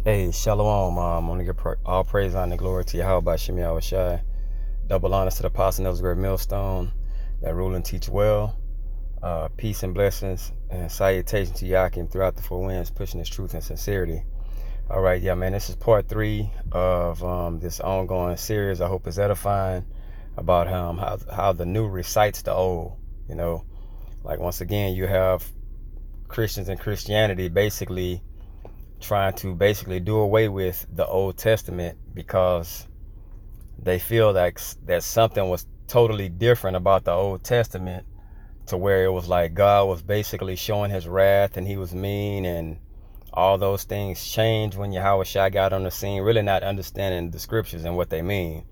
Hey, Shalom. I want to give all praise, honor, and glory to Yahweh Shem Yahushai. Double honors to the apostle of the great millstone that rule and teach well. Peace and blessings and salutation to Yakim throughout the four winds, pushing his truth and sincerity. All right, yeah, man, this is part 3 of this ongoing series. I hope it's edifying about how the new recites the old. You know, like once again, you have Christians and Christianity basically trying to do away with the Old Testament because they feel like that something was totally different about the Old Testament, to where it was like God was basically showing his wrath and he was mean, and all those things changed when Yahweh got on the scene, really not understanding the scriptures and what they mean.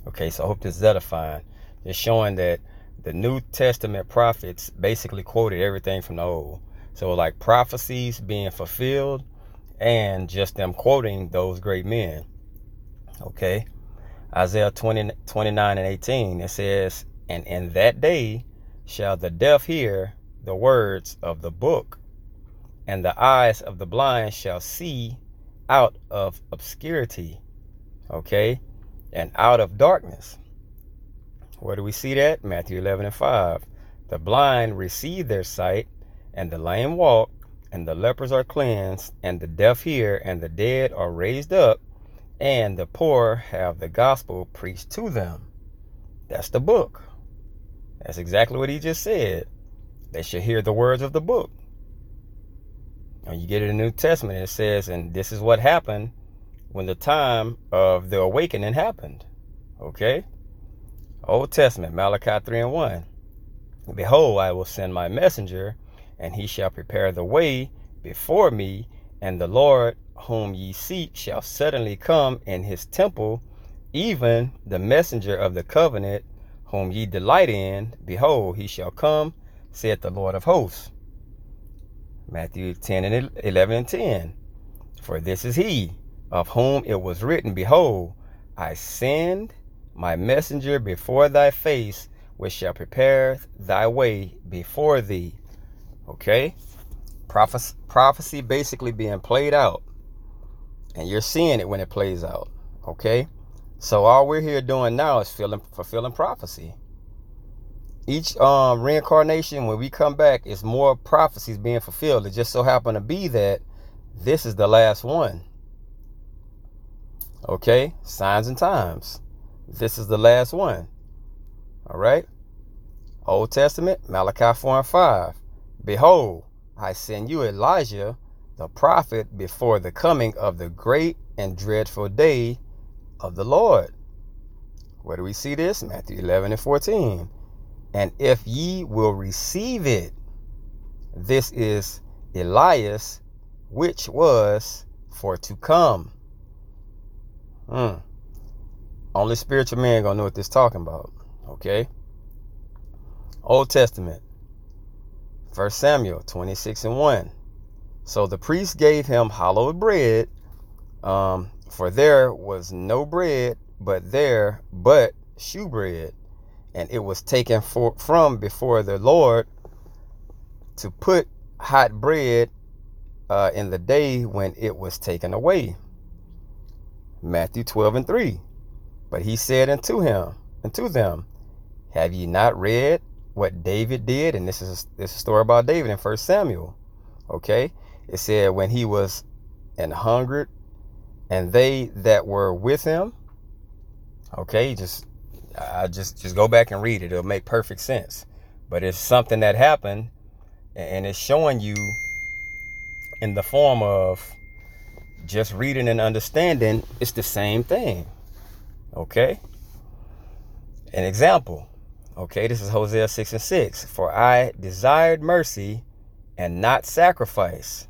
Okay, so I hope this is edifying. It's showing that the New Testament prophets basically quoted everything from the Old. So like prophecies being fulfilled and just them quoting those great men. Okay, Isaiah 29:18, it says, and in that day shall the deaf hear the words of the book, and the eyes of the blind shall see out of obscurity. Okay, and out of darkness. Where do we see that? Matthew 11:5. The blind receive their sight, and the lame walk, and the lepers are cleansed, and the deaf hear, and the dead are raised up, and the poor have the gospel preached to them. That's the book. That's exactly what he just said. They should hear the words of the book. And you get it in the New Testament, it says, and this is what happened when the time of the awakening happened. Okay? Old Testament, Malachi 3:1. Behold, I will send my messenger, and he shall prepare the way before me, and the Lord whom ye seek shall suddenly come in his temple, even the messenger of the covenant whom ye delight in. Behold, he shall come, saith the Lord of hosts. Matthew 10:11-10. For this is he, of whom it was written, Behold, I send my messenger before thy face, which shall prepare thy way before thee. Okay? Prophecy basically being played out. And you're seeing it when it plays out. Okay? So all we're here doing now is fulfilling prophecy. Each reincarnation, when we come back, is more prophecies being fulfilled. It just so happened to be that this is the last one. Okay? Signs and times. This is the last one. All right? Old Testament, Malachi 4:5. Behold, I send you Elijah, the prophet, before the coming of the great and dreadful day of the Lord. Where do we see this? Matthew 11:14. And if ye will receive it, this is Elias, which was for to come. Only spiritual men gonna know what this talking about. Okay? Old Testament, 1 Samuel 26:1. So the priest gave him hallowed bread, for there was no bread but shewbread, and it was taken from before the Lord to put hot bread in the day when it was taken away. Matthew 12:3. But he said unto them, have ye not read what David did? And this is a story about David in 1 Samuel. Okay? It said when he was an hungered, and they that were with him. Okay, just go back and read it. It'll make perfect sense. But it's something that happened, and it's showing you in the form of just reading and understanding. It's the same thing. Okay? An example. Okay, this is Hosea 6:6. For I desired mercy and not sacrifice,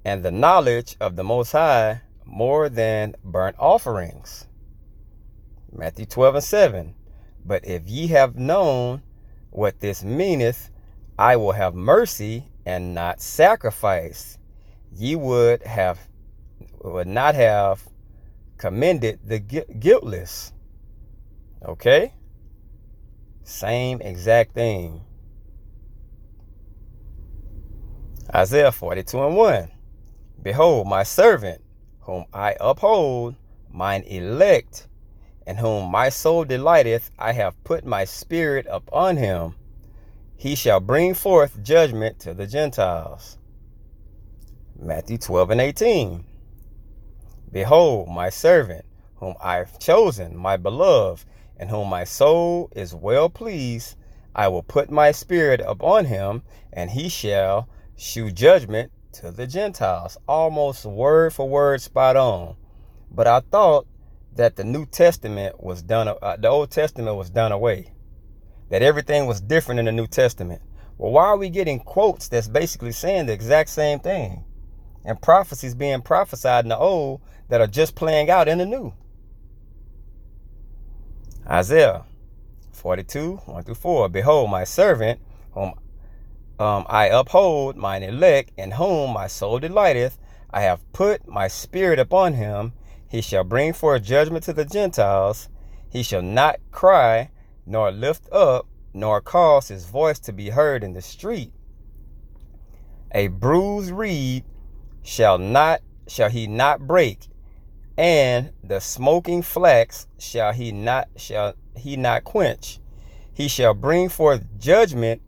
and the knowledge of the Most High more than burnt offerings. Matthew 12:7. But if ye have known what this meaneth, I will have mercy and not sacrifice, ye would not have commended the guiltless. Okay? Same exact thing. Isaiah 42:1. Behold, my servant, whom I uphold, mine elect, in whom my soul delighteth. I have put my spirit upon him. He shall bring forth judgment to the Gentiles. Matthew 12:18. Behold, my servant, whom I have chosen, my beloved, in whom my soul is well pleased. I will put my spirit upon him, and he shall shew judgment to the Gentiles. Almost word for word spot on. But I thought that the New Testament was done, the Old Testament was done away. That everything was different in the New Testament. Well, why are we getting quotes that's basically saying the exact same thing? And prophecies being prophesied in the Old that are just playing out in the New. Isaiah 42:1-4. Behold, my servant, whom I uphold, mine elect, in whom my soul delighteth. I have put my spirit upon him. He shall bring forth judgment to the Gentiles. He shall not cry, nor lift up, nor cause his voice to be heard in the street. A bruised reed shall he not break, and the smoking flax shall he not quench. He shall bring forth judgment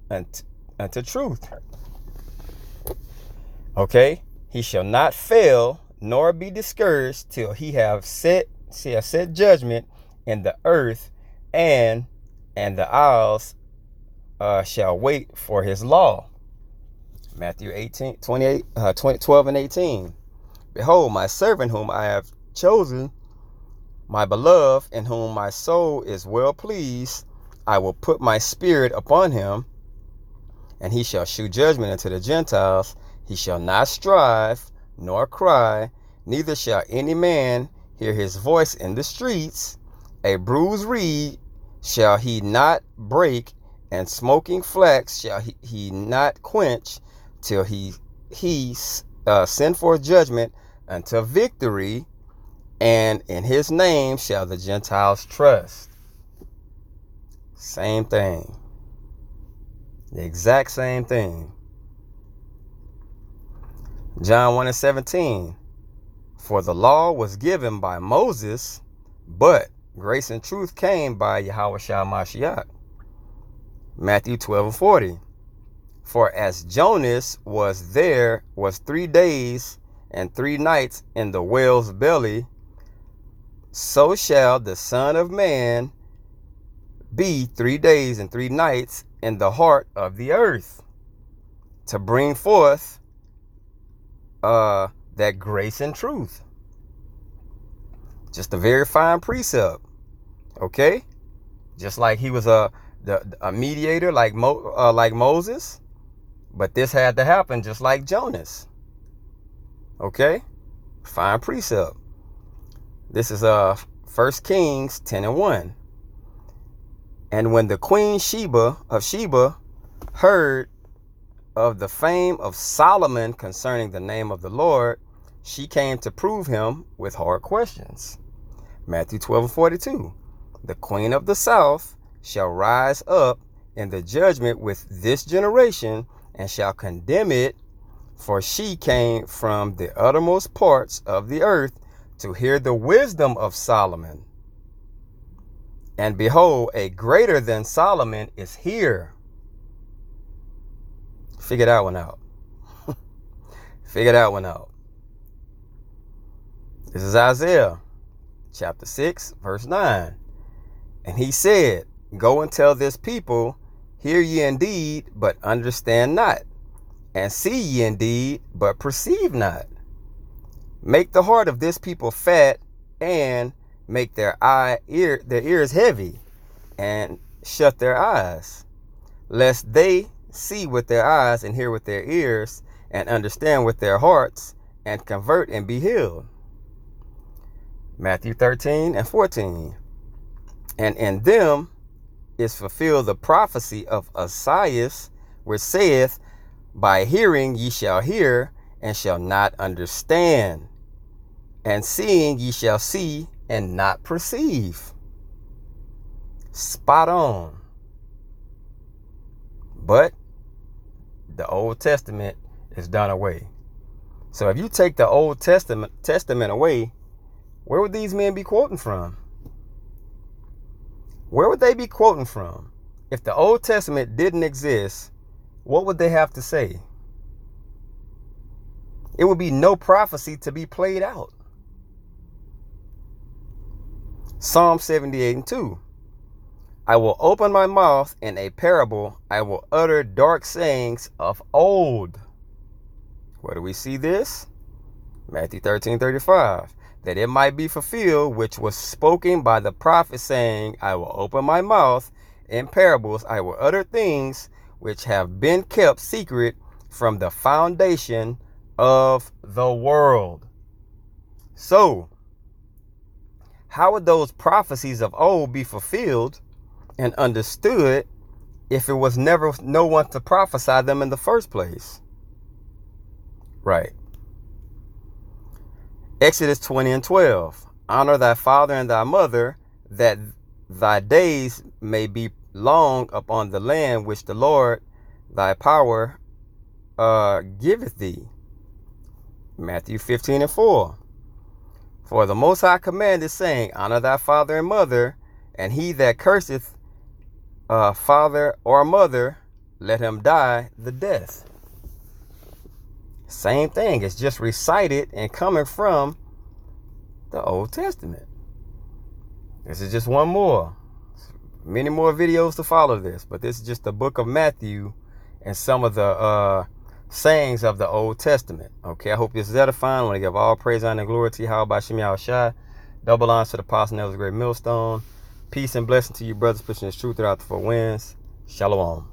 unto truth. Okay? He shall not fail nor be discouraged till he have set judgment in the earth, and the isles shall wait for his law. Matthew 12:18. Behold, my servant whom I have chosen, my beloved, in whom my soul is well pleased. I will put my spirit upon him, and he shall shew judgment unto the Gentiles. He shall not strive, nor cry, neither shall any man hear his voice in the streets. A bruised reed shall he not break, and smoking flax shall he not quench, till he send forth judgment unto victory, and in his name shall the Gentiles trust. Same thing. The exact same thing. John 1:17. For the law was given by Moses, but grace and truth came by Yahushua Mashiach. Matthew 12:40. For as Jonas was 3 days and 3 nights in the whale's belly, so shall the Son of Man be 3 days and 3 nights in the heart of the earth, to bring forth that grace and truth. Just a very fine precept. Okay? Just like he was a mediator like Moses. But this had to happen just like Jonas. Okay? Fine precept. This is 1 Kings 10:1. And when the queen of Sheba heard of the fame of Solomon concerning the name of the Lord, she came to prove him with hard questions. Matthew 12:42. The queen of the south shall rise up in the judgment with this generation, and shall condemn it, for she came from the uttermost parts of the earth to hear the wisdom of Solomon. And behold, a greater than Solomon is here. Figure that one out. Figure that one out. This is Isaiah chapter 6, verse 9. And he said, go and tell this people, hear ye indeed, but understand not, and see ye indeed, but perceive not. Make the heart of this people fat, and make their ears heavy, and shut their eyes, lest they see with their eyes, and hear with their ears, and understand with their hearts, and convert and be healed. Matthew 13:14. And in them is fulfilled the prophecy of Isaiah, which saith, by hearing ye shall hear, and shall not understand, and seeing ye shall see, and not perceive. Spot on. But the Old Testament is done away. So if you take the Old Testament away, where would these men be quoting from? Where would they be quoting from? If the Old Testament didn't exist, what would they have to say? It would be no prophecy to be played out. Psalm 78:2. I will open my mouth in a parable. I will utter dark sayings of old. Where do we see this? Matthew 13:35. That it might be fulfilled, which was spoken by the prophet, saying, I will open my mouth in parables. I will utter things which have been kept secret from the foundation of the world. So, how would those prophecies of old be fulfilled and understood if it was never no one to prophesy them in the first place? Right. Exodus 20:12. Honor thy father and thy mother, that thy days may be long upon the land which the Lord thy power giveth thee. Matthew 15:4. For the Most High commanded, saying, honor thy father and mother, and he that curseth father or mother, let him die the death. Same thing. It's just recited and coming from the Old Testament. This is just one more. Many more videos to follow this, but this is just the book of Matthew and some of the sayings of the Old Testament. Okay, I hope this is edifying. I want to give all praise, honor, and glory to Yahweh Shem Yahushai. Double honors to the apostle of the great millstone. Peace and blessing to you, brothers, pushing this truth throughout the four winds. Shalom.